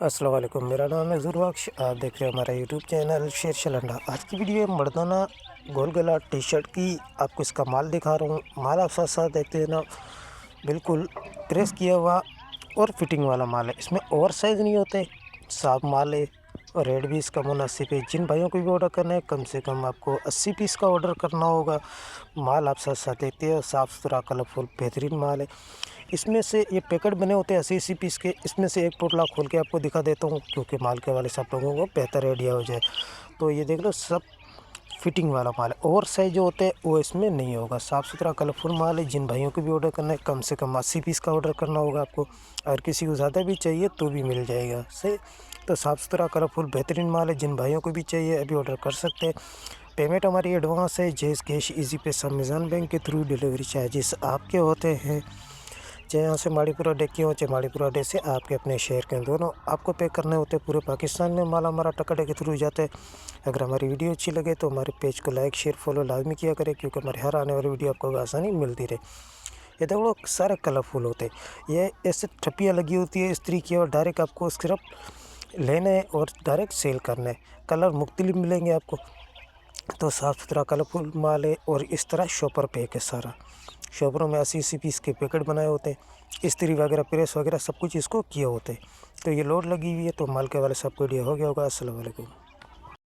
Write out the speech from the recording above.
अस्सलाम वालेकुम। मेरा नाम है ज़ुरबख्श। आप देख रहे हैं हमारा यूट्यूब चैनल शेर शलंडा। आज की वीडियो में मर्दाना गोल गला टी शर्ट की आपको इसका माल दिखा रहा हूँ। माल आप साथ साथ देखते हैं ना, बिल्कुल प्रेस किया हुआ और फिटिंग वाला माल है। इसमें ओवर साइज़ नहीं होते, साफ माल है और रेट भी इसका मुनासिब है। जिन भाइयों को भी ऑर्डर करना है, कम से कम आपको 80 पीस का ऑर्डर करना होगा। माल आप साथ साथ देखते हैं, साफ़ सुथरा कलरफुल बेहतरीन माल है। इसमें से ये पैकेट बने होते हैं 80-80 पीस के। इसमें से एक टोटला खोल के आपको दिखा देता हूँ, क्योंकि माल के वाले सब लोगों को बेहतर आइडिया हो जाए। तो ये देख लो, सब फिटिंग वाला माल है। ओवर साइज जो होते हैं वो इसमें नहीं होगा। साफ़ सुथरा कलरफुल माल है। जिन भाइयों को भी ऑर्डर करना है, कम से कम 80 पीस का ऑर्डर करना होगा आपको। अगर किसी को ज़्यादा भी चाहिए तो भी मिल जाएगा से। तो साफ़ सुथरा कलरफुल बेहतरीन माल है। जिन भाइयों को भी चाहिए अभी ऑर्डर कर सकते हैं। पेमेंट हमारी एडवांस है, जैस कैश, इजी पैसा, अमेज़न बैंक के थ्रू। डिलीवरी चार्जेस आपके होते हैं, चाहे यहाँ से माड़ीपुरा डे की हो, चाहे माड़ीपुरा डे से आपके अपने शहर के दोनों आपको पे करने होते हैं। पूरे पाकिस्तान में माल हमारा टकाडे के थ्रू जाते हैं। अगर हमारी वीडियो अच्छी लगे तो हमारे पेज को लाइक शेयर फॉलो लाजमी किया करें, क्योंकि हमारे हर आने वाली वीडियो आपको आसानी मिलती रहे। ये देखो सारे कलरफुल होते हैं। ये ऐसे ठप्पियाँ लगी होती है इस्त्री की, और डायरेक्ट आपको सिर्फ लेना है और डायरेक्ट सेल करना है। कलर मुख्तलिफ मिलेंगे आपको। तो साफ़ सुथरा कलरफुल माल है। और इस तरह शॉपर पैक है सारा। शॉपरों में 80-80 पीस के पैकेट बनाए होते हैं। इस्त्री वगैरह, प्रेस वगैरह सब कुछ इसको किए होते हैं। तो ये लोड लगी हुई है, तो माल के वाले सबको आइडिया हो गया होगा। अस्सलाम वालेकुम।